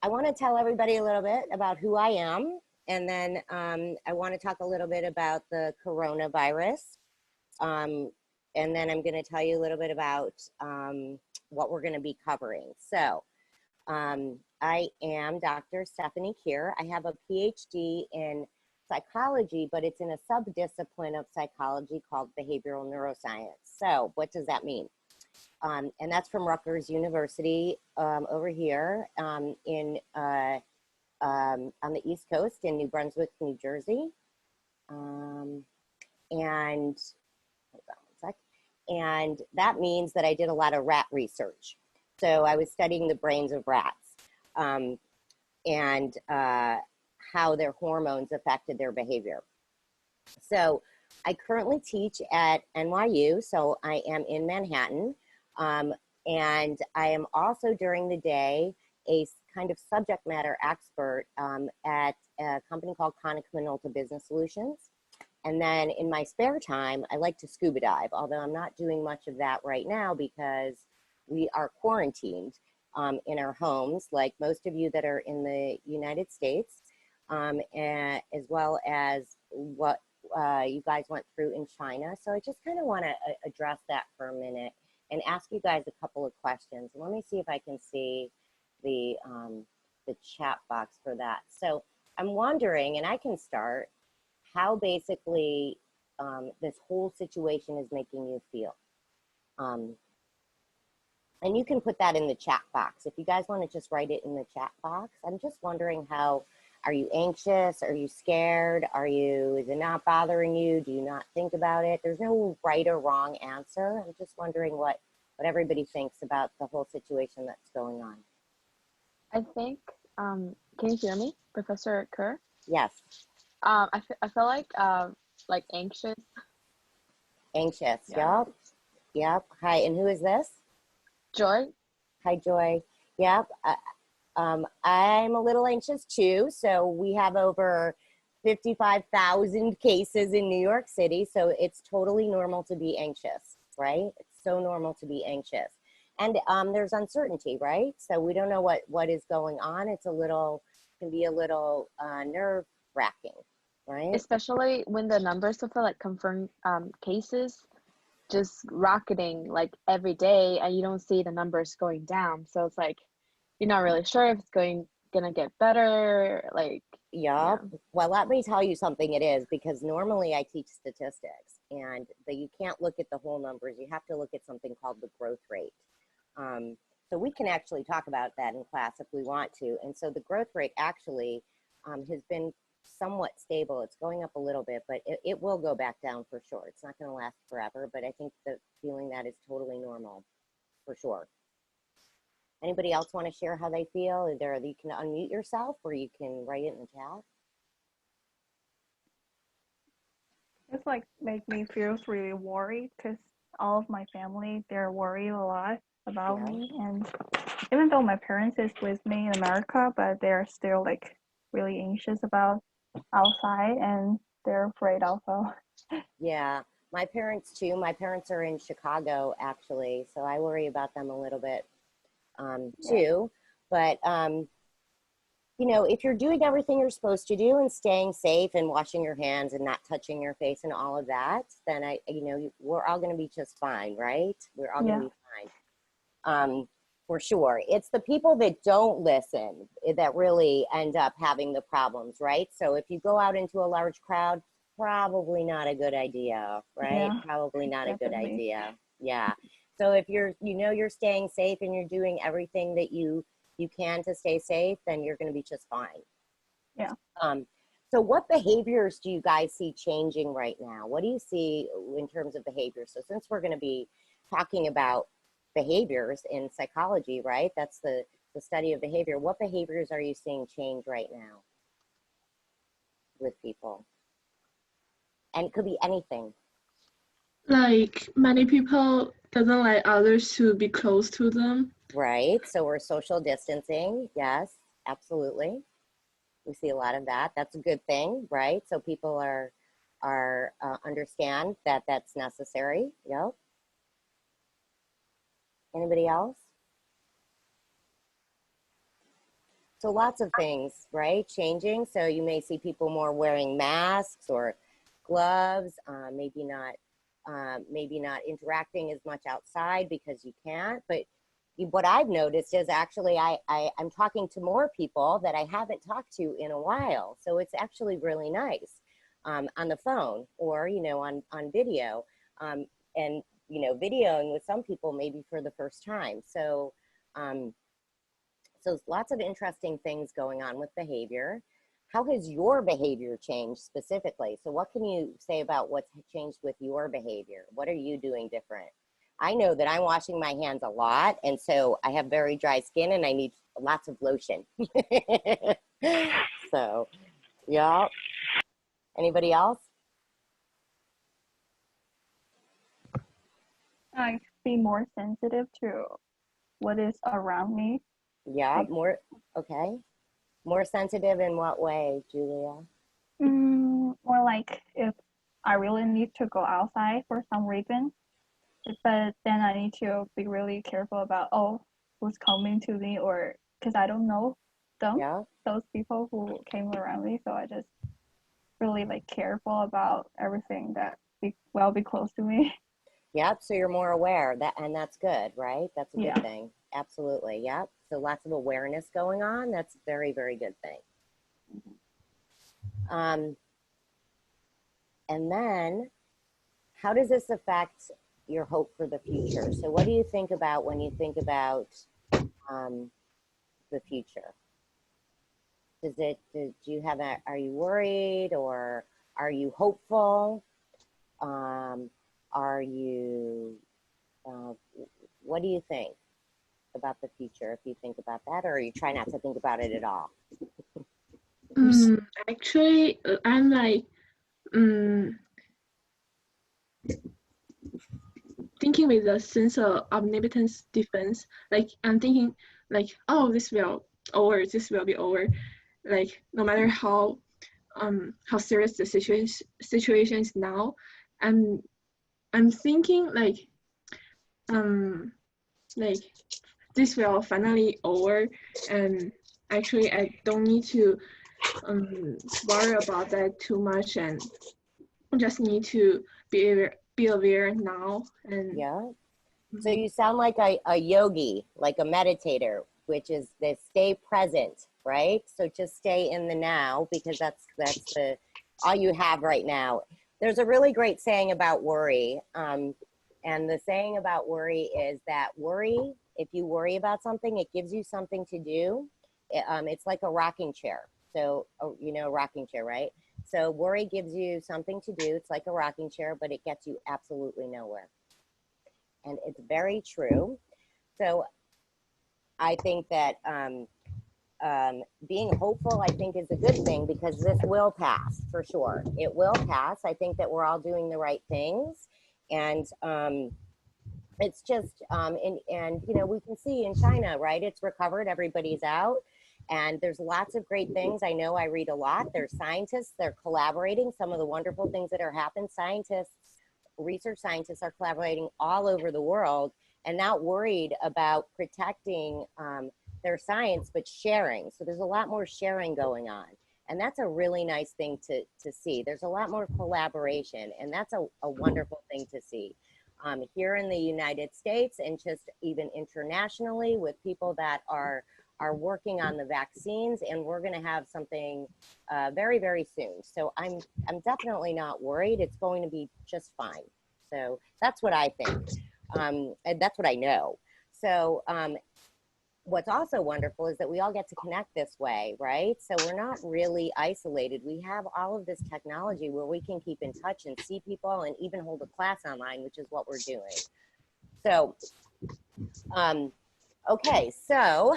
I want to tell everybody a little bit about who I am, and then I want to talk a little bit about the coronavirus. And then I'm going to tell you a little bit about what we're going to be covering. So I am Dr. Stephanie Keer. I have a PhD in psychology, but it's in a subdiscipline of psychology called behavioral neuroscience. So what does that mean? And that's from Rutgers University over here on the East Coast in New Brunswick, New Jersey. And hold on one sec. And that means that I did a lot of rat research. So I was studying the brains of rats and how their hormones affected their behavior. So I currently teach at NYU, so I am in Manhattan. And I am also during the day a kind of subject matter expert at a company called Konica Minolta Business Solutions. And then in my spare time, I like to scuba dive, although I'm not doing much of that right now because we are quarantined in our homes, like most of you that are in the United States, and as well as what you guys went through in China. So I just kind of want to address that for a minute and ask you guys a couple of questions. Let me see if I can see the chat box for that. So I'm wondering, and I can start, how basically this whole situation is making you feel. And you can put that in the chat box. If you guys want to just write it in the chat box. I'm just wondering how, are you anxious? Are you scared? Is it not bothering you? Do you not think about it? There's no right or wrong answer. I'm just wondering what everybody thinks about the whole situation that's going on. I think, can you hear me, Professor Kerr? Yes. I feel like anxious. Anxious, Yeah. Yep. Hi, and who is this? Joy. Hi, Joy. Yep. I'm a little anxious too. So we have over 55,000 cases in New York City. So it's totally normal to be anxious, right? It's so normal to be anxious. And there's uncertainty, right? So we don't know what is going on. Can be a little nerve wracking, right? Especially when the numbers of like confirmed cases just rocketing like every day and you don't see the numbers going down. So it's like, you're not really sure if it's gonna get better, like. Yeah. Well, let me tell you something it is, because normally I teach statistics and you can't look at the whole numbers. You have to look at something called the growth rate. So we can actually talk about that in class if we want to. And so the growth rate actually has been somewhat stable. It's going up a little bit, but it will go back down for sure. It's not going to last forever, but I think the feeling that is totally normal for sure. Anybody else want to share how they feel? You can unmute yourself or you can write it in the chat. It's like make me feel really worried because all of my family, they're worried a lot about me. And even though my parents is with me in America, but they're still like really anxious about outside and they're afraid also. Yeah, my parents too. My parents are in Chicago actually, so I worry about them a little bit too. But you know, if you're doing everything you're supposed to do and staying safe and washing your hands and not touching your face and all of that, then we're all going to be just fine, right? We're all going to be fine. For sure. It's the people that don't listen that really end up having the problems, right? So if you go out into a large crowd, probably not a good idea, right? Yeah, probably not definitely. a good idea. Yeah. So if you're staying safe and you're doing everything that you can to stay safe, then you're going to be just fine. Yeah. So what behaviors do you guys see changing right now? What do you see in terms of behavior? So since we're going to be talking about behaviors in psychology, right? That's the study of behavior. What behaviors are you seeing change right now with people? And it could be anything. Like many people doesn't like others to be close to them. Right, so we're social distancing. Yes, absolutely. We see a lot of that. That's a good thing, right? So people are understand that that's necessary. Yep. Anybody else? So lots of things, right, changing. So you may see people more wearing masks or gloves, maybe not interacting as much outside because you can't. But what I've noticed is actually I'm talking to more people that I haven't talked to in a while. So it's actually really nice on the phone or, you know, on video, and, you know, videoing with some people maybe for the first time. So, so lots of interesting things going on with behavior. How has your behavior changed specifically? So what can you say about what's changed with your behavior? What are you doing different? I know that I'm washing my hands a lot, and so I have very dry skin and I need lots of lotion. So, yeah. Anybody else? I be more sensitive to what is around me. Yeah, Like, more, okay. More sensitive in what way, Julia? more like if I really need to go outside for some reason, but then I need to be really careful about, oh, who's coming to me, or because I don't know them, Yeah, those people who came around me. So I just really like careful about everything that be close to me. yep. So you're more aware that, and that's good, right? That's a good Yeah. thing. Absolutely. Yep. So lots of awareness going on. That's a very, very good thing. And then how does this affect your hope for the future? So what do you think about when you think about the future? Do you have are you worried or are you hopeful? Are you, what do you think about the future if you think about that, or you try not to think about it at all? Actually, I'm like thinking with a sense of omnipotence defense. Like I'm thinking like, oh, this will over, this will be over. Like no matter how serious the situation is now, I'm thinking like this will finally over, and actually I don't need to worry about that too much, and just need to be aware now. And Yeah. So you sound like a yogi, like a meditator, which is the stay present, right? So just stay in the now, because that's the all you have right now. There's a really great saying about worry. And the saying about worry is that worry, if you worry about something, it gives you something to do. It's like a rocking chair. So, you know, rocking chair, right? So worry gives you something to do. It's like a rocking chair, but it gets you absolutely nowhere. And it's very true. So I think that being hopeful, I think, is a good thing, because this will pass for sure. It will pass. I think that we're all doing the right things. And it's just, and you know, we can see in China, right? It's recovered, everybody's out. And there's lots of great things. I know I read a lot. There's scientists, they're collaborating. Some of the wonderful things that are happening, research scientists are collaborating all over the world and not worried about protecting their science, but sharing. So there's a lot more sharing going on. And that's a really nice thing to see. There's a lot more collaboration, and that's a wonderful thing to see. Here in the United States, and just even internationally, with people that are working on the vaccines, and we're going to have something very, very soon. So I'm definitely not worried. It's going to be just fine. So that's what I think. And that's what I know. So what's also wonderful is that we all get to connect this way, right? So we're not really isolated. We have all of this technology where we can keep in touch and see people and even hold a class online, which is what we're doing. So, okay, so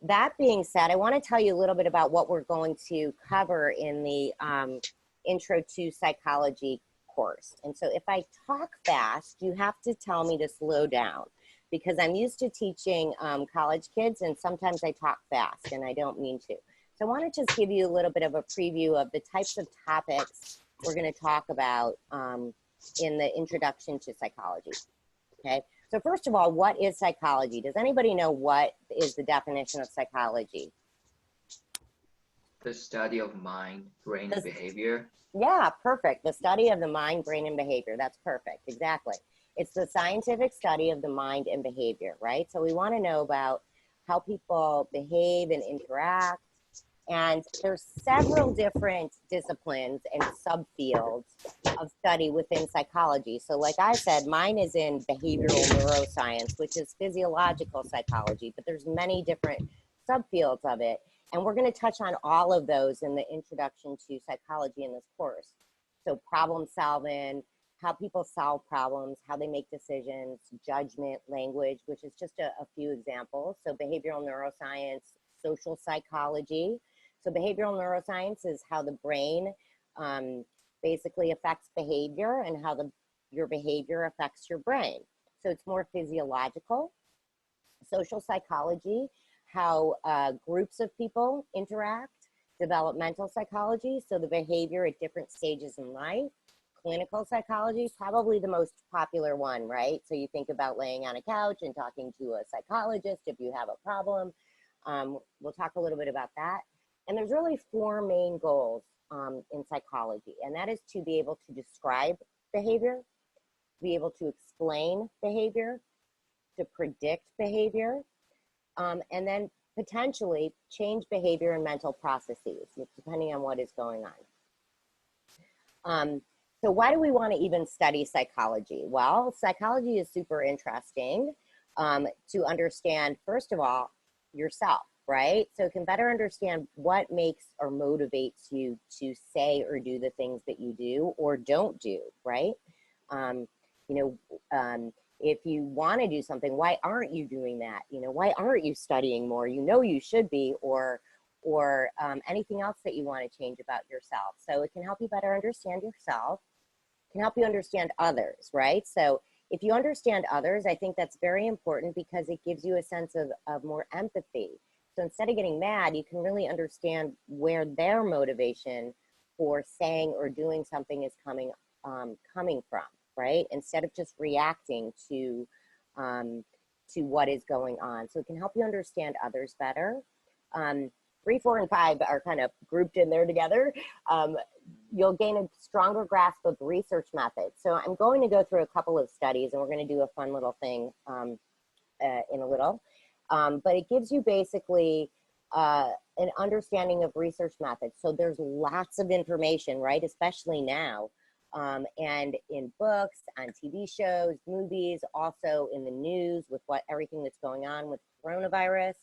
that being said, I want to tell you a little bit about what we're going to cover in the Intro to Psychology course. And so if I talk fast, you have to tell me to slow down, because I'm used to teaching college kids, and sometimes I talk fast, and I don't mean to. So I want to just give you a little bit of a preview of the types of topics we're going to talk about in the Introduction to Psychology. Okay, So first of all, what is psychology? Does anybody know what is the definition of psychology? The study of mind, brain, and behavior. Yeah, perfect. The study of the mind, brain, and behavior. That's perfect. Exactly. It's the scientific study of the mind and behavior, right? So we want to know about how people behave and interact. And there's several different disciplines and subfields of study within psychology. So like I said, mine is in behavioral neuroscience, which is physiological psychology, but there's many different subfields of it. And we're going to touch on all of those in the introduction to psychology in this course. So problem solving, how people solve problems, how they make decisions, judgment, language, which is just a few examples. So behavioral neuroscience, social psychology. So behavioral neuroscience is how the brain basically affects behavior and how your behavior affects your brain. So it's more physiological. Social psychology, how groups of people interact. Developmental psychology, so the behavior at different stages in life. Clinical psychology, probably the most popular one, right? So you think about laying on a couch and talking to a psychologist if you have a problem. We'll talk a little bit about that. And there's really four main goals in psychology, and that is to be able to describe behavior, be able to explain behavior, to predict behavior, and then potentially change behavior and mental processes, depending on what is going on. So why do we want to even study psychology? Well, psychology is super interesting to understand, first of all, yourself, right? So it can better understand what makes or motivates you to say or do the things that you do or don't do, right? If you want to do something, why aren't you doing that? Why aren't you studying more? You should be, or anything else that you want to change about yourself. So it can help you better understand yourself, can help you understand others, right? So if you understand others, I think that's very important because it gives you a sense of more empathy. So instead of getting mad, you can really understand where their motivation for saying or doing something is coming from, right? Instead of just reacting to what is going on. So it can help you understand others better. 3, 4, and 5 are kind of grouped in there together. You'll gain a stronger grasp of research methods. So I'm going to go through a couple of studies, and we're going to do a fun little thing in a little. But it gives you basically an understanding of research methods. So there's lots of information, right? Especially now. And in books, on TV shows, movies, also in the news with everything that's going on with coronavirus.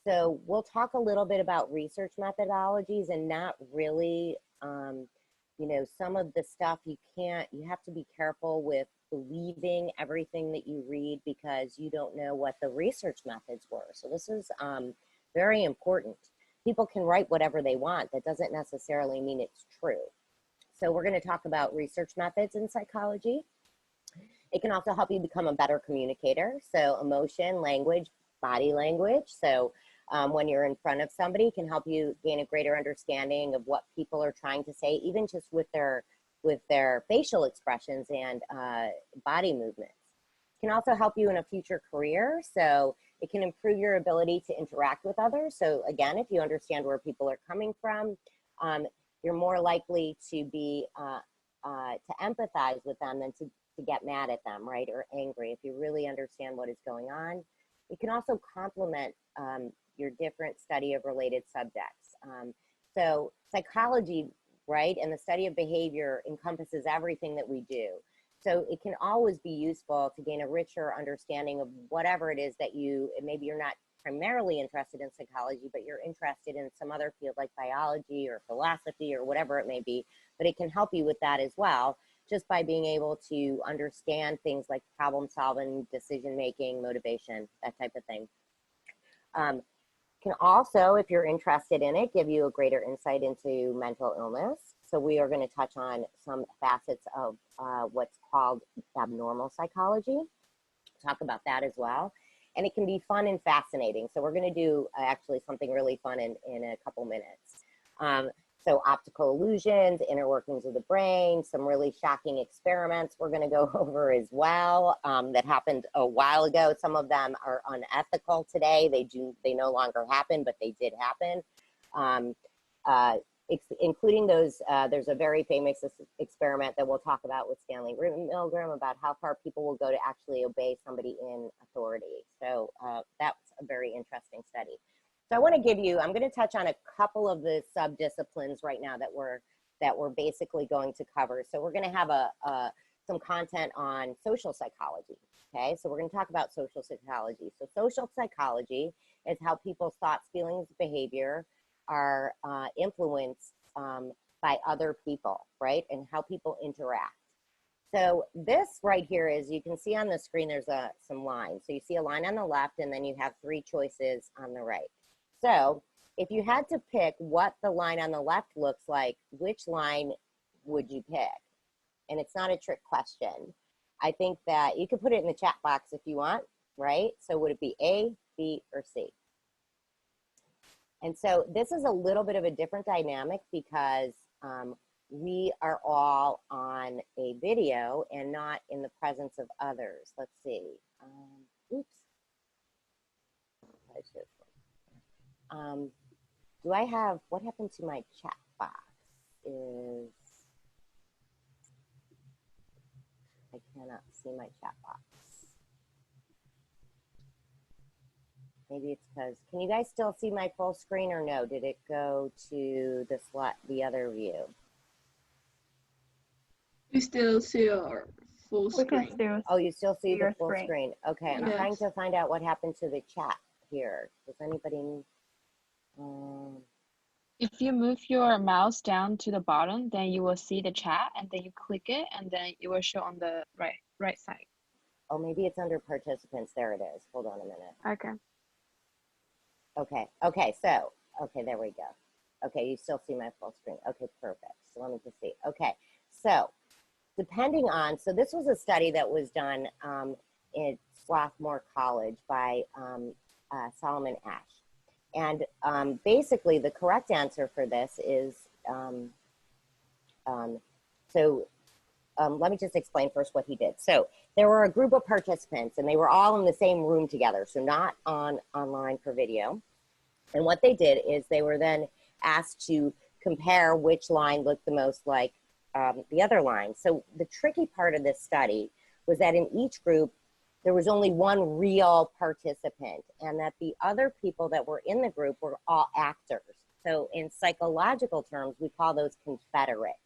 So we'll talk a little bit about research methodologies and not really, some of the stuff you have to be careful with believing everything that you read because you don't know what the research methods were. So this is very important. People can write whatever they want. That doesn't necessarily mean it's true. So we're going to talk about research methods in psychology. It can also help you become a better communicator. So emotion, language, body language. So when you're in front of somebody, it can help you gain a greater understanding of what people are trying to say, even just with their facial expressions and body movements. It can also help you in a future career. So it can improve your ability to interact with others. So again, if you understand where people are coming from, you're more likely to be to empathize with them than to get mad at them, right, or angry. If you really understand what is going on, it can also complement your different study of related subjects. So psychology, right, and the study of behavior encompasses everything that we do. So it can always be useful to gain a richer understanding of whatever it is that maybe you're not primarily interested in psychology, but you're interested in some other field like biology or philosophy or whatever it may be, but it can help you with that as well, just by being able to understand things like problem solving, decision making, motivation, that type of thing. Can also, if you're interested in it, give you a greater insight into mental illness. So we are going to touch on some facets of what's called abnormal psychology, talk about that as well. And it can be fun and fascinating. So we're going to do actually something really fun in a couple minutes. So optical illusions, inner workings of the brain, some really shocking experiments we're going to go over as well that happened a while ago. Some of them are unethical today. They no longer happen, but they did happen. Including those, there's a very famous experiment that we'll talk about with Stanley Milgram about how far people will go to actually obey somebody in authority. So that's a very interesting study. So I want to give you, I'm going to touch on a couple of the subdisciplines right now that we're basically going to cover. So we're going to have some content on social psychology. Okay, so we're going to talk about social psychology. So social psychology is how people's thoughts, feelings, behavior are influenced by other people, right? And how people interact. So this right here is, you can see on the screen, there's some lines. So you see a line on the left, and then you have 3 choices on the right. So if you had to pick what the line on the left looks like, which line would you pick? And it's not a trick question. I think that you could put it in the chat box if you want, right? So would it be A, B, or C? And so this is a little bit of a different dynamic because we are all on a video and not in the presence of others. Let's see. Oops. Do I have, what happened to my chat box is, I cannot see my chat box. Maybe it's because, can you guys still see my full screen or no? Did it go to the other view? We still see our full screen. Oh, you still see the full screen. Okay, I'm Yes. trying to find out what happened to the chat here. Does anybody? If you move your mouse down to the bottom, then you will see the chat, and then you click it, and then it will show on the right side. Oh, maybe it's under participants. There it is. Hold on a minute. Okay. Okay, so, there we go. Okay, you still see my full screen. Okay, perfect. So let me just see. Okay, so depending on, so this was a study that was done in Swarthmore College by Solomon Ash. And basically the correct answer for this is, let me just explain first what he did. So there were a group of participants and they were all in the same room together, so not online for video. And what they did is they were then asked to compare which line looked the most like the other line. So the tricky part of this study was that in each group, there was only one real participant, and that the other people that were in the group were all actors. So in psychological terms, we call those confederates.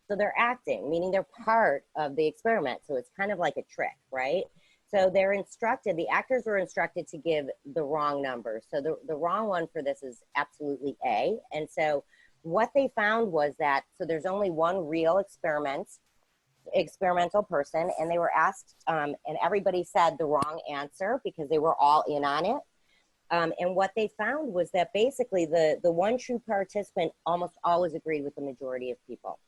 So they're acting, meaning they're part of the experiment. So it's kind of like a trick, right? So they're instructed, the actors were instructed to give the wrong number. So the wrong one for this is absolutely A. And so what they found was that, so there's only one real experimental person, and they were asked, and everybody said the wrong answer because they were all in on it. And what they found was that basically the one true participant almost always agreed with the majority of people.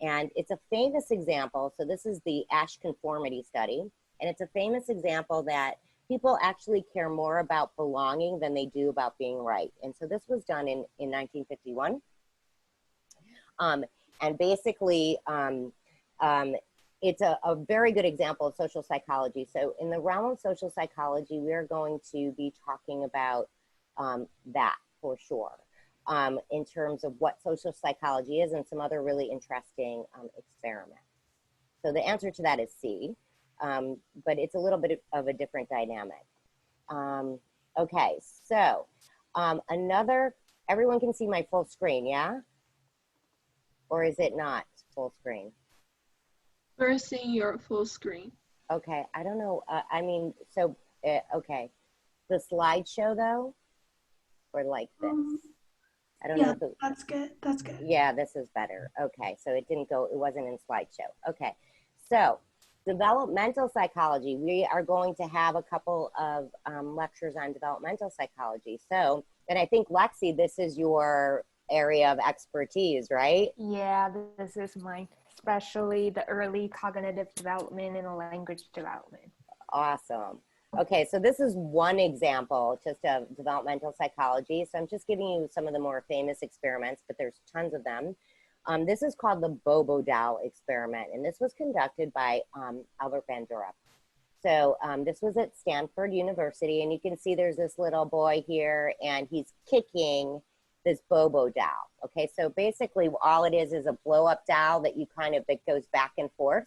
And it's a famous example. So this is the Ash conformity study. And it's a famous example that people actually care more about belonging than they do about being right. And so this was done in 1951. And basically, it's a very good example of social psychology. So in the realm of social psychology, we are going to be talking about that for sure, in terms of what social psychology is and some other really interesting experiments. So the answer to that is C, but it's a little bit of a different dynamic. Okay, so everyone can see my full screen, yeah? Or is it not full screen? We're seeing your full screen. Okay, I don't know. Okay. The slideshow though, or like this? I don't know. That's good. That's good. Yeah, this is better. Okay, so it wasn't in slideshow. Okay, so developmental psychology. We are going to have a couple of lectures on developmental psychology. So, and I think Lexi, this is your area of expertise, right? Yeah, this is mine, especially the early cognitive development and language development. Awesome. Okay, so this is one example just of developmental psychology. So I'm just giving you some of the more famous experiments, but there's tons of them. This is called the Bobo Doll experiment, and this was conducted by Albert Bandura. So this was at Stanford University, and you can see there's this little boy here, and he's kicking this Bobo doll. Okay, so basically all it is a blow-up doll that you that goes back and forth,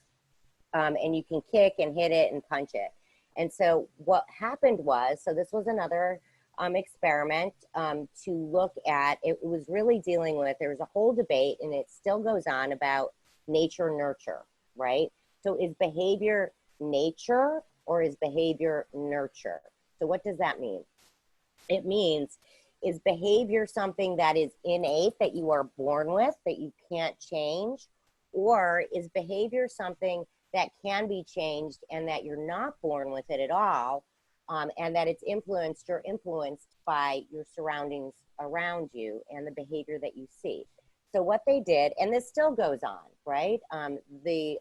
and you can kick and hit it and punch it. And so what happened was, so this was another experiment to look at, it was really dealing with, there was a whole debate, and it still goes on, about nature nurture, right? So is behavior nature or is behavior nurture? So what does that mean? It means, is behavior something that is innate, that you are born with, that you can't change? Or is behavior something that can be changed and that you're not born with it at all, and that it's influenced by your surroundings around you and the behavior that you see? So what they did, and this still goes on, right? The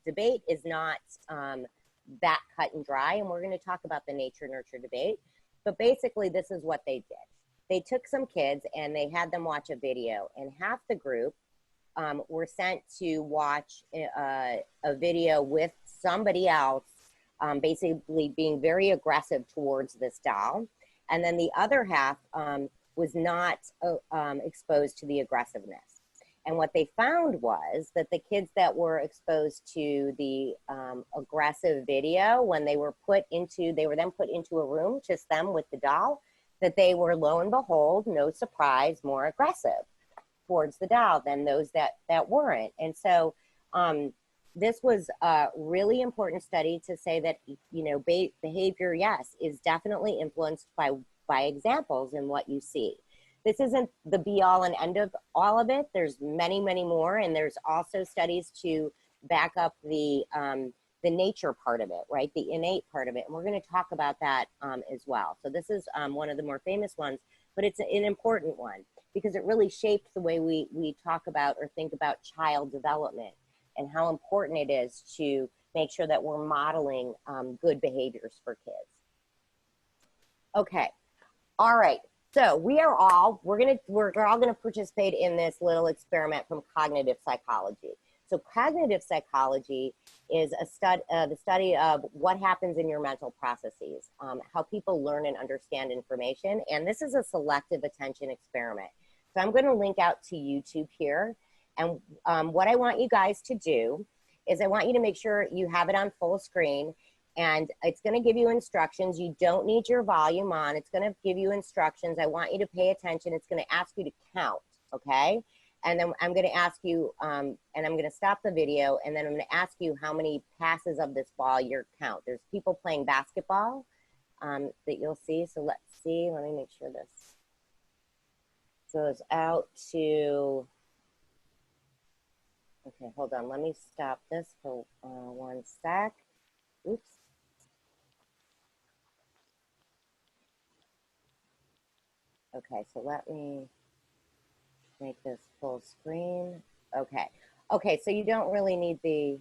debate is not that cut and dry, and we're going to talk about the nature-nurture debate. But basically, this is what they did. They took some kids and they had them watch a video, and half the group were sent to watch a video with somebody else, basically being very aggressive towards this doll. And then the other half was not exposed to the aggressiveness. And what they found was that the kids that were exposed to the aggressive video, when they were then put into a room, just them with the doll, that they were, lo and behold, no surprise, more aggressive towards the doll than those that weren't. And so this was a really important study to say that, you know, behavior, yes, is definitely influenced by examples in what you see. This isn't the be all and end of all of it. There's many, many more. And there's also studies to back up the nature part of it, right? The innate part of it. And we're going to talk about that as well. So this is one of the more famous ones, but it's an important one because it really shaped the way we talk about or think about child development and how important it is to make sure that we're modeling good behaviors for kids. Okay, all right. So we're all gonna participate in this little experiment from cognitive psychology. So cognitive psychology is the study of what happens in your mental processes, how people learn and understand information. And this is a selective attention experiment. So I'm gonna link out to YouTube here. And what I want you guys to do is I want you to make sure you have it on full screen, and it's gonna give you instructions. You don't need your volume on. It's gonna give you instructions. I want you to pay attention. It's gonna ask you to count, okay? And then I'm gonna ask you, and I'm gonna stop the video, and then I'm gonna ask you how many passes of this ball you count. There's people playing basketball that you'll see. So let's see, let me make sure this goes out to, okay, hold on. Let me stop this for 1 sec. Oops. Okay, so let me make this full screen. Okay. Okay, so you don't really need the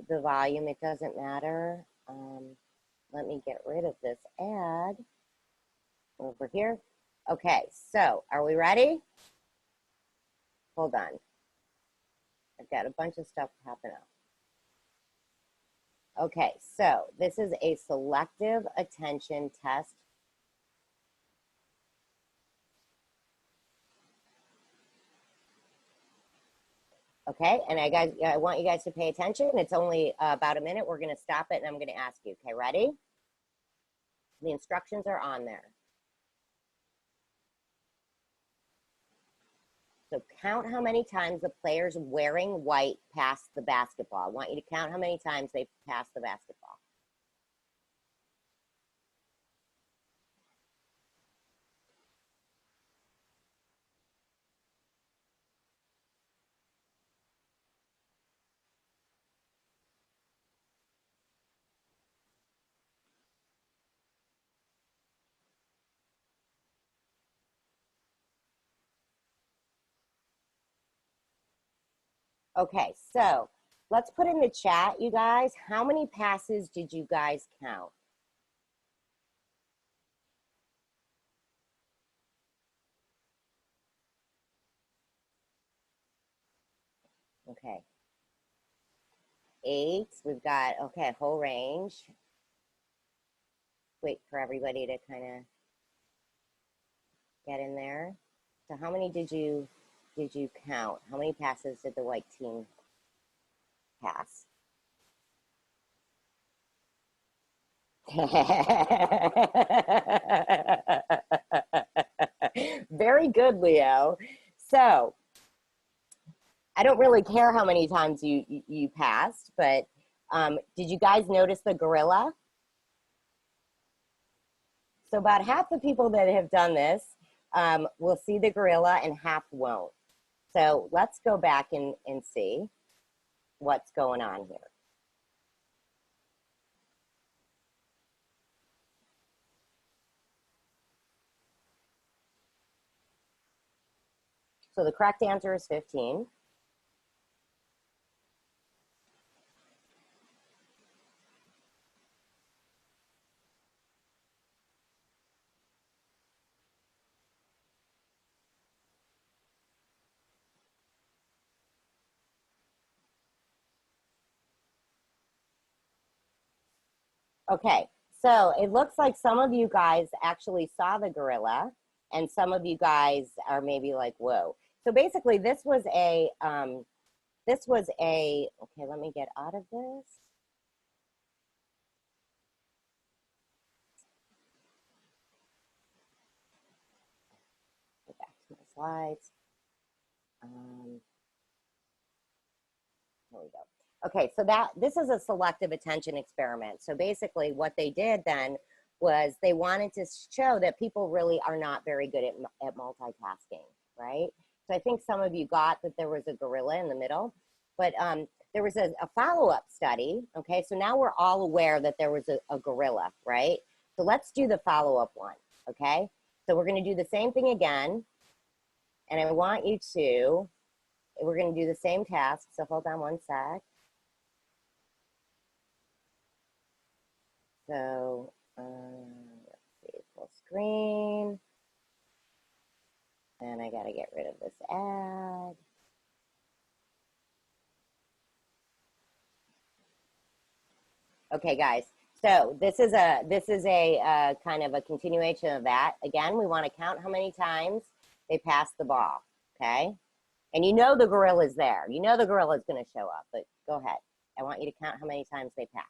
volume. It doesn't matter. Let me get rid of this ad over here. Okay, so are we ready? Hold on. I've got a bunch of stuff happening. Okay, so this is a selective attention test. Okay, and I want you guys to pay attention. It's only about a minute. We're going to stop it, and I'm going to ask you. Okay, ready? The instructions are on there. So count how many times the players wearing white pass the basketball. I want you to count how many times they pass the basketball. Okay, so let's put in the chat, you guys, how many passes did you guys count? Okay. 8, we've got, okay, whole range. Wait for everybody to kind of get in there. So how many did you count? How many passes did the white team pass? Very good, Leo. So I don't really care how many times you passed, but did you guys notice the gorilla? So about half the people that have done this will see the gorilla and half won't. So let's go back and see what's going on here. So the correct answer is 15. Okay, so it looks like some of you guys actually saw the gorilla, and some of you guys are maybe like, whoa. So basically this was a, okay, let me get out of this. Go back to my slides. Here we go. Okay, so this is a selective attention experiment. So basically what they did then was they wanted to show that people really are not very good at multitasking, right? So I think some of you got that there was a gorilla in the middle, but there was a follow-up study, okay? So now we're all aware that there was a gorilla, right? So let's do the follow-up one, okay? So we're gonna do the same thing again, and I want you to, we're gonna do the same task, so hold on one sec. So let's see, full screen. And I gotta get rid of this ad. Okay, guys. So this is a kind of a continuation of that. Again, we want to count how many times they pass the ball. Okay, and you know the gorilla's there. You know the gorilla's going to show up. But go ahead. I want you to count how many times they pass.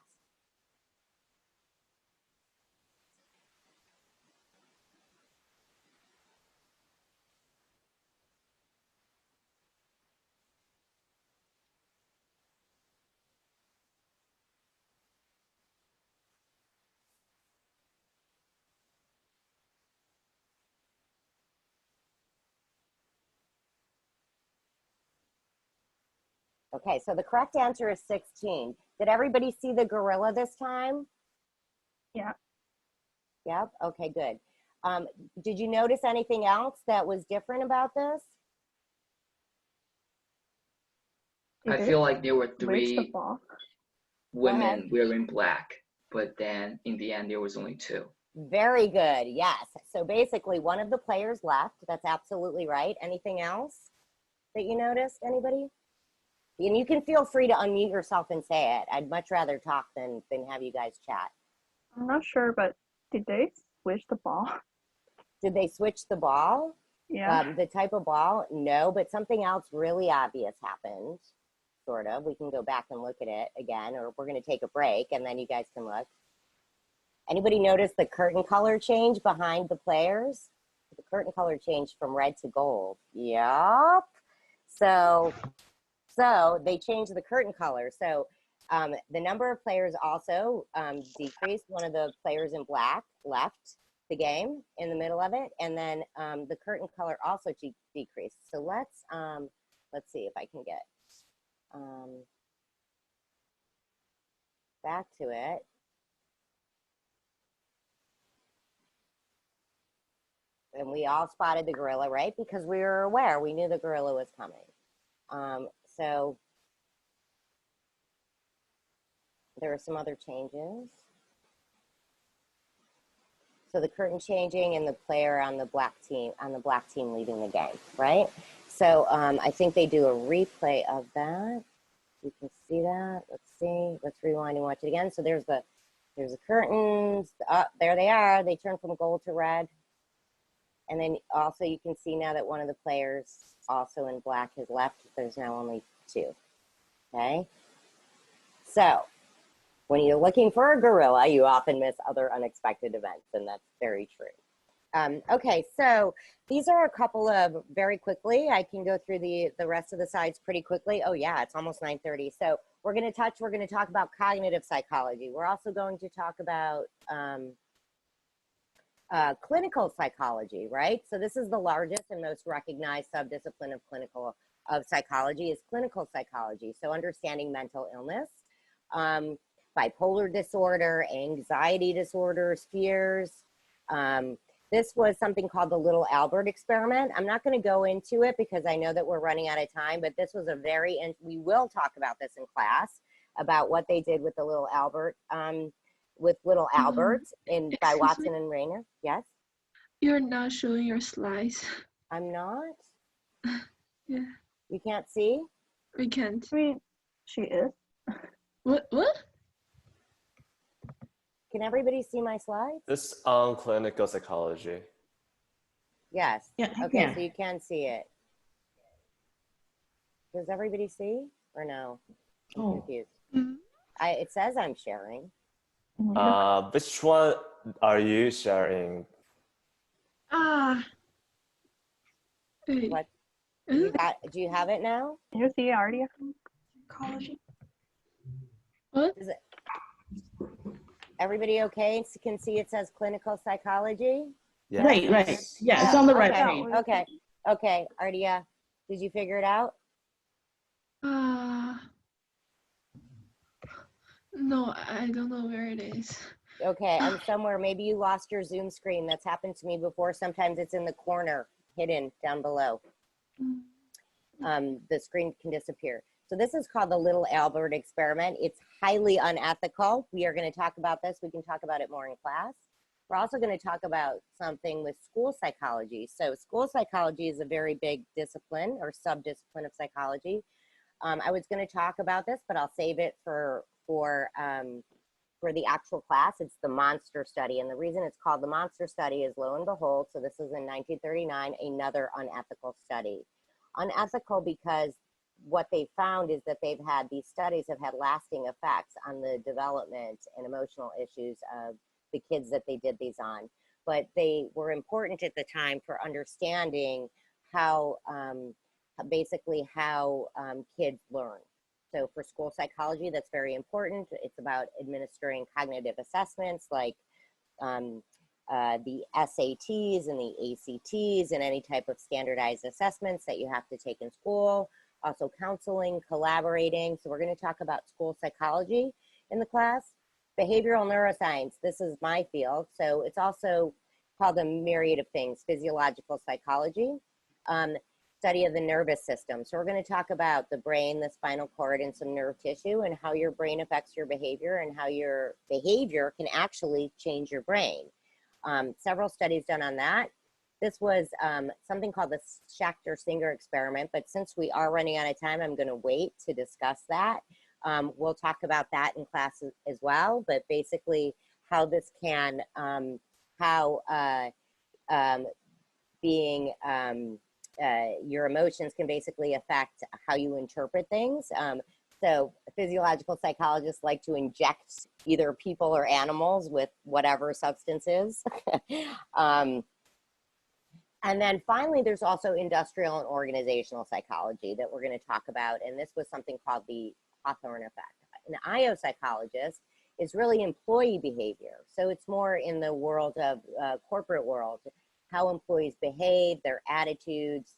Okay, so the correct answer is 16. Did everybody see the gorilla this time? Yeah. Yep, okay, good. Did you notice anything else that was different about this? I feel like there were Where's the 3 ball? women wearing black, but then in the end there was only 2. Very good, yes. So basically one of the players left, that's absolutely right. Anything else that you noticed, anybody? And you can feel free to unmute yourself and say it. I'd much rather talk than have you guys chat. I'm not sure, but did they switch the ball? Did they switch the ball? Yeah. The type of ball? No, but something else really obvious happened, sort of. We can go back and look at it again, or we're gonna take a break and then you guys can look. Anybody notice the curtain color change behind the players? The curtain color changed from red to gold. Yep. So they changed the curtain color. So the number of players also decreased. One of the players in black left the game in the middle of it, and then the curtain color also decreased. So let's see if I can get back to it. And we all spotted the gorilla, right? Because we were aware, we knew the gorilla was coming. So there were some other changes. So the curtain changing and the player on the black team leaving the game, right? So I think they do a replay of that. You can see that. Let's see. Let's rewind and watch it again. So there's the curtains. There they are. They turn from gold to red. And then also you can see now that one of the players also in black has left. There's now only 2. Okay. So when you're looking for a gorilla, you often miss other unexpected events, and that's very true. Okay, so these are a couple of, very quickly, I can go through the rest of the slides pretty quickly. Oh yeah, it's almost 9:30. So we're gonna talk about cognitive psychology. We're also going to talk about clinical psychology, right? So this is the largest and most recognized subdiscipline of psychology is clinical psychology. So understanding mental illness, bipolar disorder, anxiety disorders, fears. This was something called the Little Albert experiment. I'm not going to go into it because I know that we're running out of time, but this was we will talk about this in class, about what they did with the Little Albert, by Watson and Rayner. Yes? You're not showing your slides. I'm not? Yeah. You can't see? We can't. I mean, she is. What? Can everybody see my slides? This on clinical psychology. Yes. Yeah. Okay, Yeah. so you can see it. Does everybody see or no? I'm confused. Mm. It says I'm sharing. Which one are you sharing? Wait. What? Do you have it now? Can you see it already? Psychology. What? Is it? Everybody okay? Can see it says clinical psychology? Yes. Right. Yeah, it's on the right page. Okay. Ardia, did you figure it out? No, I don't know where it is. Okay, I'm somewhere. Maybe you lost your Zoom screen. That's happened to me before. Sometimes it's in the corner, hidden down below. The screen can disappear. So this is called the Little Albert experiment. It's highly unethical. We are going to talk about this. We can talk about it more in class. We're also going to talk about something with school psychology. So school psychology is a very big discipline or subdiscipline of psychology. I was going to talk about this, but I'll save it for the actual class. It's the monster study. And the reason it's called the monster study is, lo and behold, so this is in 1939, another unethical study. Unethical because what they found is that these studies have had lasting effects on the development and emotional issues of the kids that they did these on. But they were important at the time for understanding how, basically how kids learn. So for school psychology, that's very important. It's about administering cognitive assessments like the SATs and the ACTs and any type of standardized assessments that you have to take in school. Also counseling, collaborating. So we're going to talk about school psychology in the class. Behavioral neuroscience, this is my field. So it's also called a myriad of things. Physiological psychology, study of the nervous system. So we're going to talk about the brain, the spinal cord, and some nerve tissue, and how your brain affects your behavior and how your behavior can actually change your brain. Several studies done on that. This was something called the Schachter-Singer experiment, but since we are running out of time, I'm going to wait to discuss that. We'll talk about that in class as well, but basically how this can, your emotions can basically affect how you interpret things. So physiological psychologists like to inject either people or animals with whatever substances. And then finally, there's also industrial and organizational psychology that we're going to talk about. And this was something called the Hawthorne effect. An IO psychologist is really employee behavior. So it's more in the world of corporate world, how employees behave, their attitudes,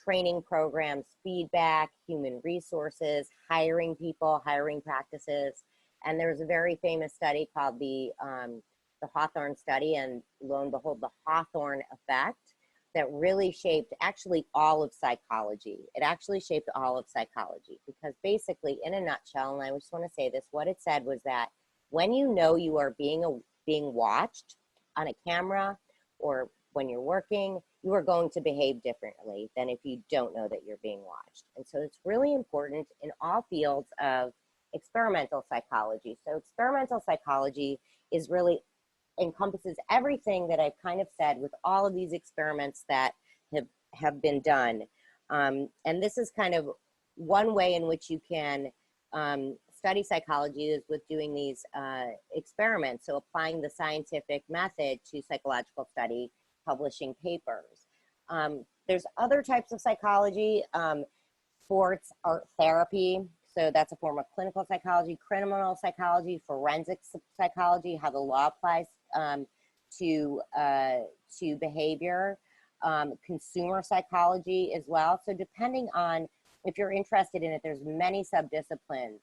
training programs, feedback, human resources, hiring people, hiring practices. And there's a very famous study called the Hawthorne study, and lo and behold, the Hawthorne effect, that really shaped actually all of psychology. It actually shaped all of psychology because basically, in a nutshell, and I just want to say this, what it said was that when you know you are being watched on a camera or when you're working, you are going to behave differently than if you don't know that you're being watched. And so it's really important in all fields of experimental psychology. So experimental psychology is really encompasses everything that I've kind of said with all of these experiments that have been done. And this is kind of one way in which you can study psychology is with doing these experiments. So applying the scientific method to psychological study, publishing papers. There's other types of psychology, sports art therapy. So that's a form of clinical psychology, criminal psychology, forensic psychology, how the law applies to behavior, consumer psychology as well. So depending on if you're interested in it, there's many subdisciplines.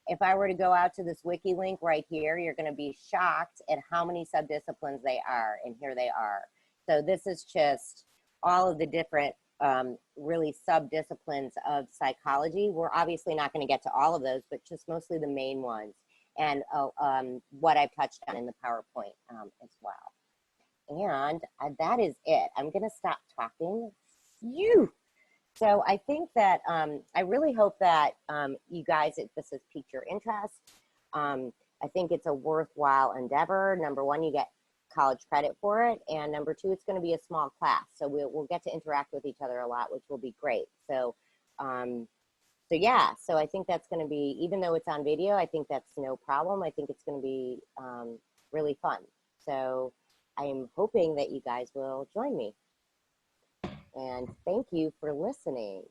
If I were to go out to this wiki link right here, you're going to be shocked at how many subdisciplines they are, and here they are. So this is just all of the different really subdisciplines of psychology. We're obviously not going to get to all of those, but just mostly the main ones, and what I've touched on in the PowerPoint as well. And that is it. I'm going to stop talking. So I think that I really hope that you guys, this has piqued your interest. I think it's a worthwhile endeavor. Number one, you get college credit for it, and number two, it's going to be a small class, so we'll get to interact with each other a lot, which will be great. So yeah, so I think that's going to be, even though it's on video, I think that's no problem. I think it's going to be really fun. So I'm hoping that you guys will join me, and thank you for listening.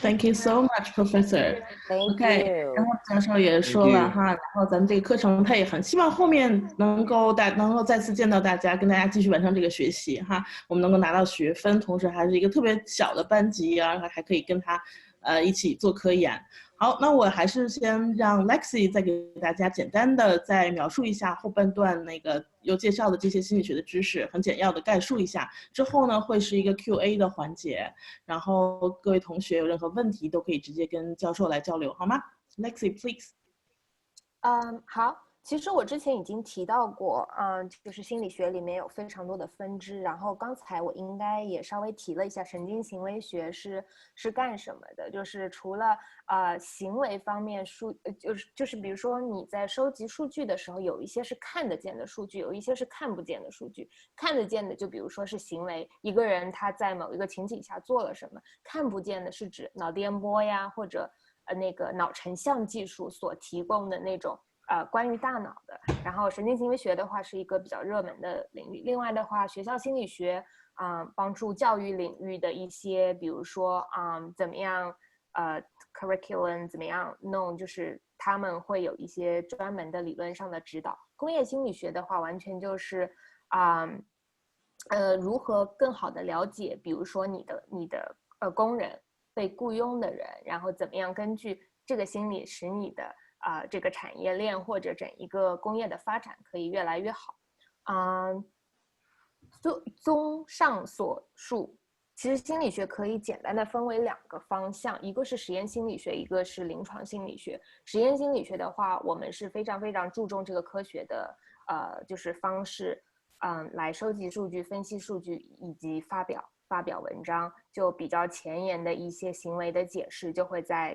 Thank you so much, Professor. Thank OK， you. 然后教授也说了哈，然后咱们这个课程他也很希望后面能够再次见到大家，跟大家继续完成这个学习哈，我们能够拿到学分，同时还是一个特别小的班级啊，还可以跟他一起做科研。好，那我还是先让 Lexi 再给大家简单的再描述一下后半段那个有介绍的这些心理学的知识，很简要的概述一下。之后呢，会是一个 Q&A 的环节，然后各位同学有任何问题都可以直接跟教授来交流，好吗 ？Lexi, please. 好。其实我之前已经提到过，就是心理学里面有非常多的分支，然后刚才我应该也稍微提了一下神经行为学是干什么的，就是除了行为方面就是比如说你在收集数据的时候，有一些是看得见的数据，有一些是看不见的数据。看得见的就比如说是行为，一个人他在某一个情景下做了什么；看不见的是指脑电波呀，或者那个脑成像技术所提供的那种关于大脑的。然后神经行为学的话是一个比较热门的领域。另外的话，学校心理学帮助教育领域的一些，比如说怎么样curriculum 怎么样弄，就是他们会有一些专门的理论上的指导。工业心理学的话，完全就是如何更好的了解，比如说你的工人，被雇佣的人，然后怎么样根据这个心理使你的这个产业链或者整一个工业的发展可以越来越好。综上所述，其实心理学可以简单的分为2个方向，一个是实验心理学，一个是临床心理学。实验心理学的话，我们是非常非常注重这个科学的就是方式，来收集数据、分析数据以及发表文章，就比较前沿的一些行为的解释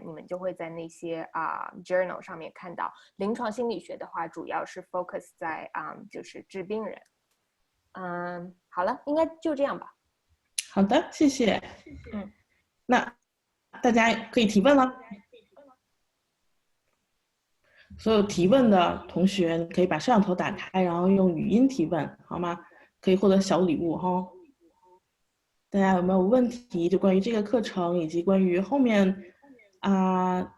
你们就会在那些journal 上面看到。临床心理学的话，主要是 focus 在就是治病人。好了，应该就这样吧。好的，谢谢。那大家可以提问了。所有提问的同学，你可以把摄像头打开，然后用语音提问，好吗？可以获得小礼物哈。大家有没有问题？就关于这个课程，以及关于后面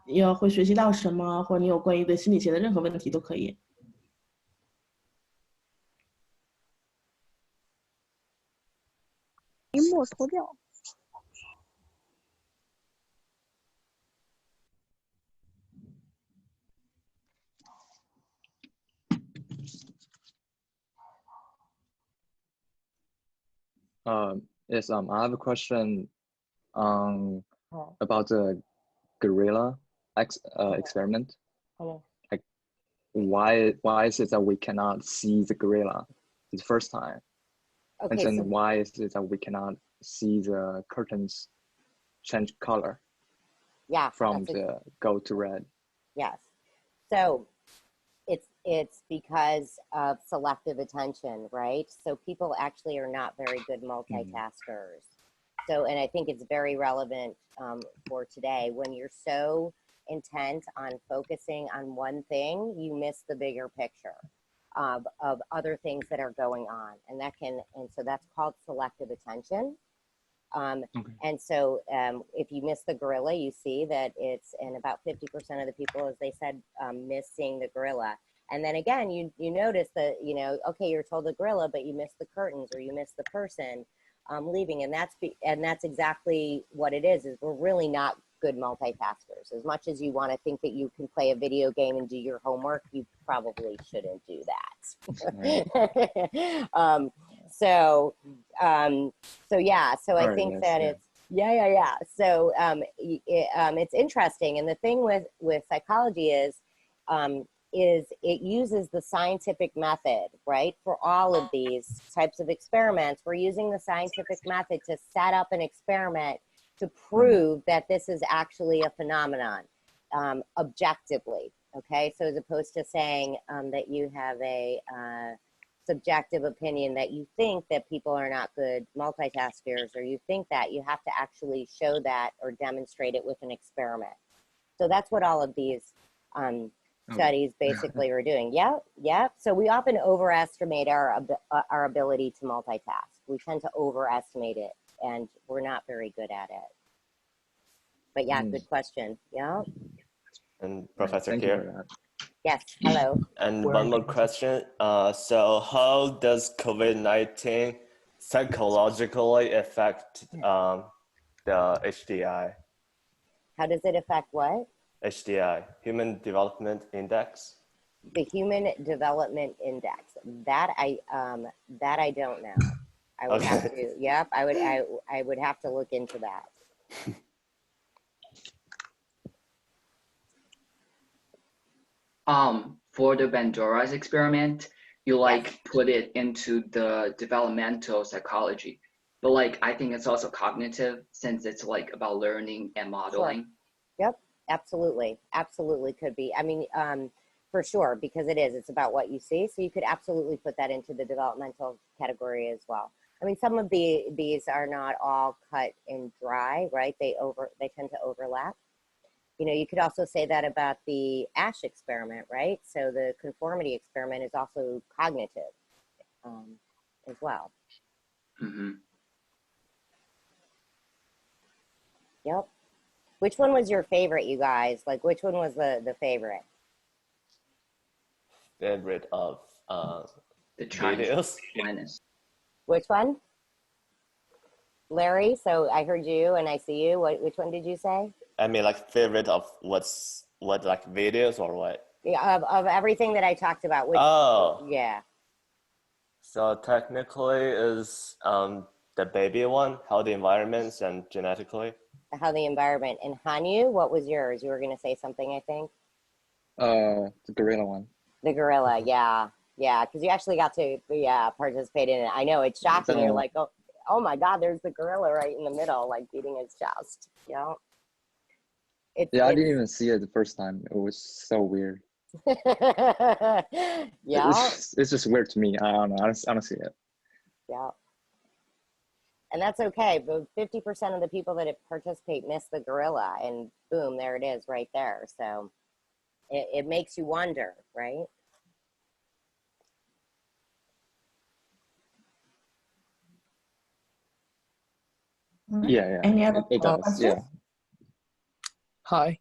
要会学习到什么，或者你有关于对心理学的任何问题都可以。屏幕脱掉。Yes, I have a question about the gorilla experiment. Like, why is it that we cannot see the gorilla the first time? And Okay, then so why is it that we cannot see the curtains change color yeah, from the gold to red? yes. So it's because of selective attention, right? So people actually are not very good multitaskers. So, and I think it's very relevant for today. When you're so intent on focusing on one thing, you miss the bigger picture of other things that are going on. And so that's called selective attention. And so if you miss the gorilla, you see that and about 50% of the people, as they said, miss seeing the gorilla. And then again, you notice that, okay, you're told the gorilla, but you miss the curtains or you miss the person leaving. And that's exactly what it is we're really not good multitaskers. As much as you want to think that you can play a video game and do your homework, you probably shouldn't do that. So I think that it's, So it's interesting. And the thing with psychology is it uses the scientific method, right? For all of these types of experiments, we're using the scientific method to set up an experiment to prove that this is actually a phenomenon objectively, okay? So as opposed to saying that you have a subjective opinion that you think that people are not good multitaskers, or you think that, you have to actually show that or demonstrate it with an experiment. So that's what all of these studies basically are doing. Yeah. So we often overestimate our ability to multitask. We tend to overestimate it, and we're not very good at it. But yeah, good question. Yeah. And Professor Keer. Yes, hello. And one more question. So how does COVID-19 psychologically affect the HDI? How does it affect what? HDI, Human Development Index. The Human Development Index. That I don't know. I would have to. Yep, I would have to look into that. For the Bandora's experiment, you put it into the developmental psychology, but I think it's also cognitive, since it's about learning and modeling. Sure. Yep, absolutely could be. I mean, for sure, because it's about what you see. So you could absolutely put that into the developmental category as well. I mean, some of these are not all cut and dry, right? They tend to overlap. You could also say that about the ASH experiment, right? So the conformity experiment is also cognitive as well. Mm-hmm. Yep. Which one was your favorite, you guys? Which one was the favorite? Favorite of the videos? Which one? Larry, so I heard you and I see you. Which one did you say? I mean, favorite of what videos or what? Yeah, of everything that I talked about. Yeah. So technically is the baby one, how the environments and genetically. How the environment. And Hanyu, what was yours? You were going to say something, I think. The gorilla one. The gorilla, yeah, because you actually got to participate in it. I know it's shocking. You're like, oh my God, there's the gorilla right in the middle, beating his chest. I didn't even see it the first time. It was so weird. Yeah. It's just weird to me. I don't know. I don't see it. Yeah. And that's okay. But 50% of the people that participate miss the gorilla, and boom, there it is right there. So it makes you wonder, right? Yeah. Any other questions? Yeah. Hi,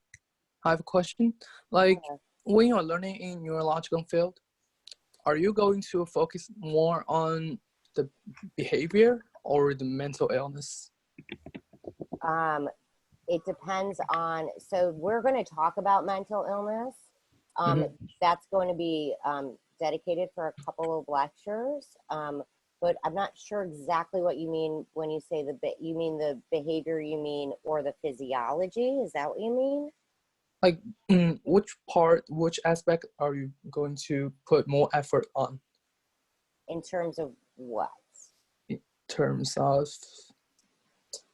I have a question. When you're learning in neurological field, are you going to focus more on the behavior or the mental illness? It depends on, so we're going to talk about mental illness. That's going to be dedicated for a couple of lectures. But I'm not sure exactly what you mean when you say you mean the behavior, or the physiology. Is that what you mean? Which aspect are you going to put more effort on? In terms of what? terms of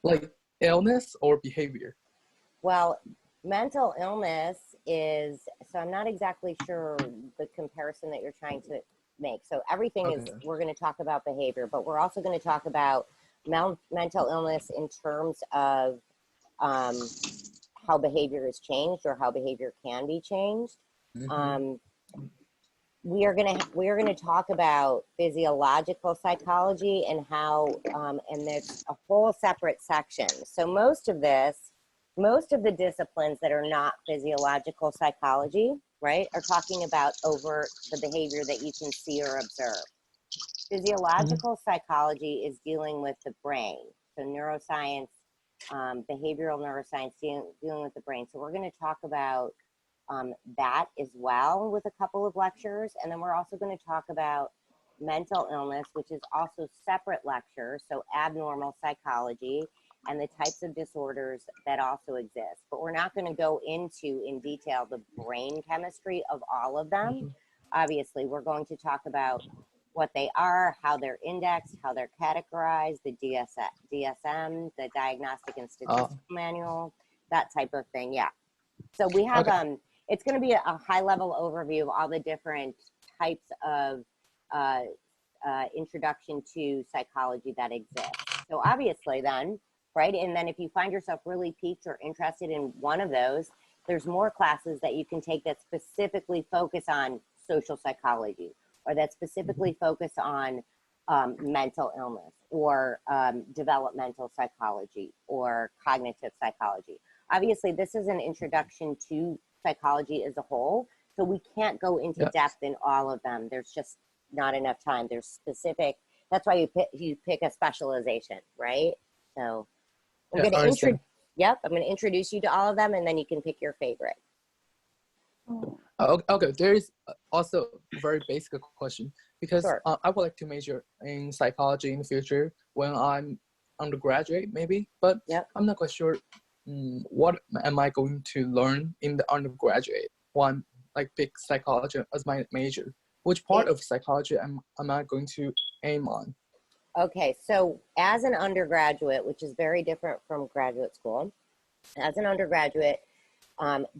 like illness or behavior? Well, mental illness is, so I'm not exactly sure the comparison that you're trying to make. So everything is, we're going to talk about behavior, but we're also going to talk about mental illness in terms of how behavior is changed or how behavior can be changed. We are going to talk about physiological psychology and how, and there's a whole separate section. So most of the disciplines that are not physiological psychology, right, are talking about over the behavior that you can see or observe. Physiological psychology is dealing with the brain. So neuroscience, behavioral neuroscience, dealing with the brain. So we're going to talk about that as well with a couple of lectures. And then we're also going to talk about mental illness, which is also separate lectures. So abnormal psychology and the types of disorders that also exist. But we're not going to go into in detail the brain chemistry of all of them. Obviously, we're going to talk about what they are, how they're indexed, how they're categorized, the DSM, the Diagnostic and Statistical Manual, that type of thing. Yeah. So we have, it's going to be a high-level overview of all the different types of introduction to psychology that exist. So obviously then, right, and then if you find yourself really piqued or interested in one of those, there's more classes that you can take that specifically focus on social psychology, or that specifically focus on mental illness, or developmental psychology, or cognitive psychology. Obviously, this is an introduction to psychology as a whole, so we can't go into depth in all of them. There's just not enough time. There's specific, that's why you pick a specialization, right? So I'm going to I'm going to introduce you to all of them, and then you can pick your favorite. Okay, there is also a very basic question, because I would like to major in psychology in the future when I'm undergraduate, maybe, but I'm not quite sure what am I going to learn in the undergraduate when I pick psychology as my major. Which part of psychology am I going to aim on? Okay, so as an undergraduate, which is very different from graduate school, as an undergraduate,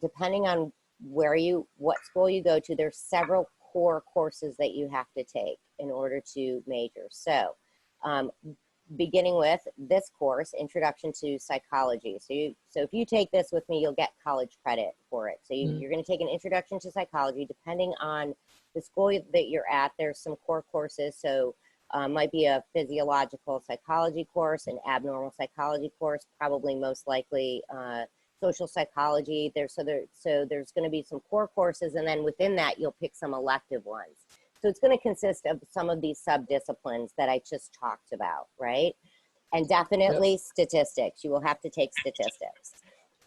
depending on what school you go to, there's several core courses that you have to take in order to major. So beginning with this course, Introduction to Psychology. So if you take this with me, you'll get college credit for it. So you're going to take an Introduction to Psychology. Depending on the school that you're at, there's some core courses. So might be a physiological psychology course, an abnormal psychology course, probably most likely social psychology. So there's going to be some core courses, and then within that, you'll pick some elective ones. So it's going to consist of some of these sub-disciplines that I just talked about, right? And definitely statistics. You will have to take statistics.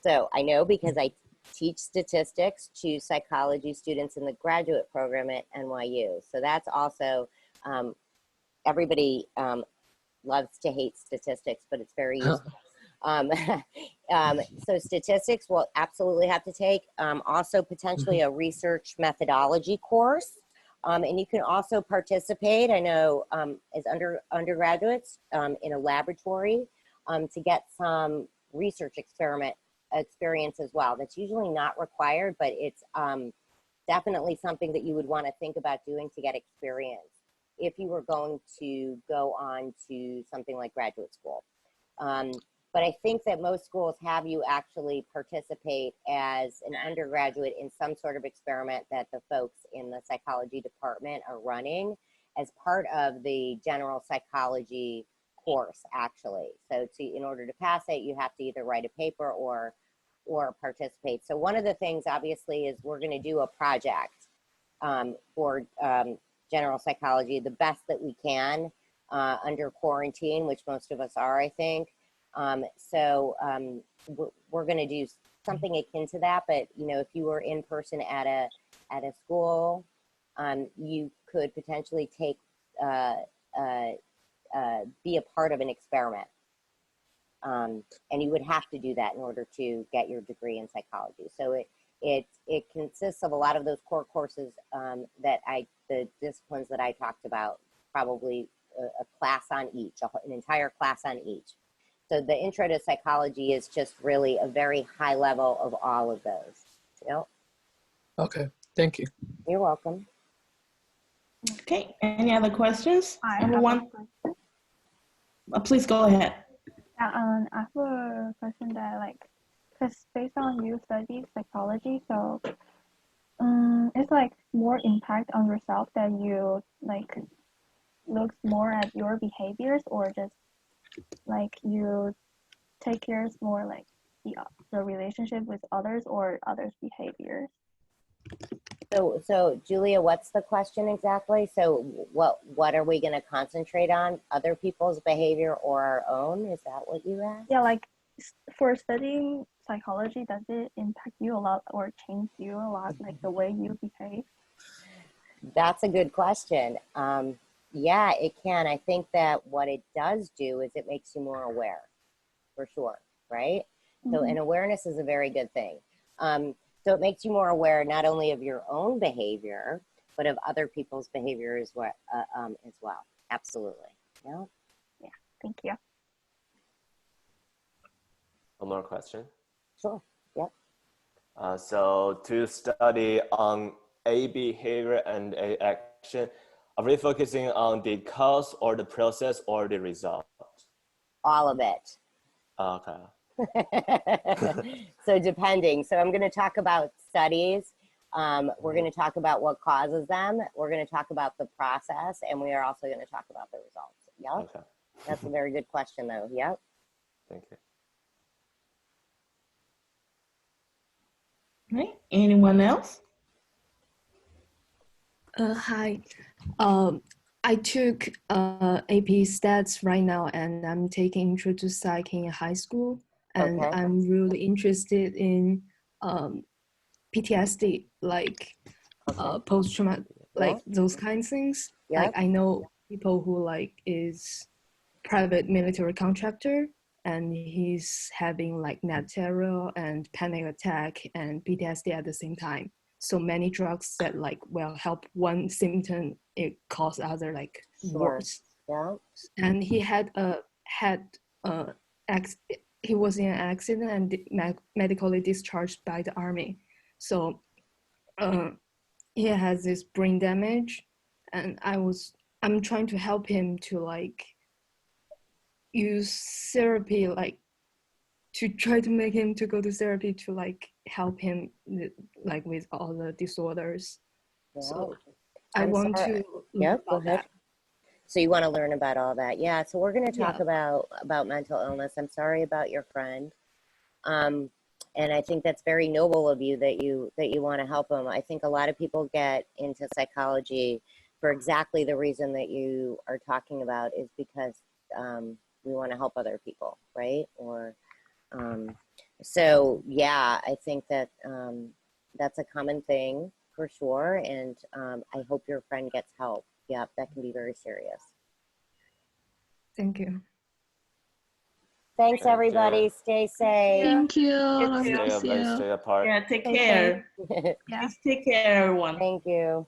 So I know because I teach statistics to psychology students in the graduate program at NYU. So that's also, everybody loves to hate statistics, but it's very useful. So statistics we'll absolutely have to take. Also potentially a research methodology course. And you can also participate, I know, as undergraduates in a laboratory to get some research experience as well. That's usually not required, but it's definitely something that you would want to think about doing to get experience if you were going to go on to something like graduate school. But I think that most schools have you actually participate as an undergraduate in some sort of experiment that the folks in the psychology department are running as part of the general psychology course, actually. So in order to pass it, you have to either write a paper or participate. So one of the things, obviously, is we're going to do a project for general psychology, the best that we can under quarantine, which most of us are, I think. We're going to do something akin to that, but if you were in person at a school, you could potentially take be a part of an experiment, and you would have to do that in order to get your degree in psychology. So it consists of a lot of those core courses that the disciplines that I talked about, probably a class on each, an entire class on each. So the intro to psychology is just really a very high level of all of those. Yep. Okay, thank you. You're welcome. Okay, any other questions? I Number have a one, question. please go ahead. I have a question that like, because based on you study psychology, so it's like more impact on yourself that you like looks more at your behaviors, or just like you take care more like the relationship with others or others' behaviors. So Julia, what's the question exactly? So what are we going to concentrate on? Other people's behavior or our own? Is that what you asked? Yeah, like for studying psychology, does it impact you a lot or change you a lot, like the way you behave? That's a good question. Yeah, it can. I think that what it does do is it makes you more aware, for sure, right? So, and awareness is a very good thing. So it makes you more aware not only of your own behavior, but of other people's behavior as well. Absolutely. Yeah. Yeah. Thank you. One more question. Sure. Yep. So to study on A behavior and A action, are we focusing on the cause or the process or the result? All of it. Okay. So depending. So I'm going to talk about studies. We're going to talk about what causes them. We're going to talk about the process, and we are also going to talk about the results. Yep. Okay. That's a very good question, though. Yep. Thank you. Okay, anyone else? Hi. I took AP Stats right now, and I'm taking Intro to Psych in high school, and Okay. I'm really interested in PTSD, like post-traumatic, like those kinds of things. Yeah. Like I know people who like is private military contractor, and he's having like net terror and panic attack and PTSD at the same time. So many drugs that like will help one symptom, it cause other like worse. Yeah. And he he was in an accident and medically discharged by the army. So he has this brain damage, and I'm trying to help him to like use therapy, like to try to make him to go to therapy to like help him like with all the disorders. Yeah. So I want to go ahead. So you want to learn about all that. Yeah. So we're going to talk about mental illness. I'm sorry about your friend. And I think that's very noble of you that you want to help him. I think a lot of people get into psychology for exactly the reason that you are talking about, is because we want to help other people, right? Or so yeah, I think that that's a common thing for sure, and I hope your friend gets help. Yeah, that can be very serious. Thank you. Thanks, everybody. Stay safe. Thank you. Stay apart. Yeah, take care. Yeah. Please take care, everyone. Thank you.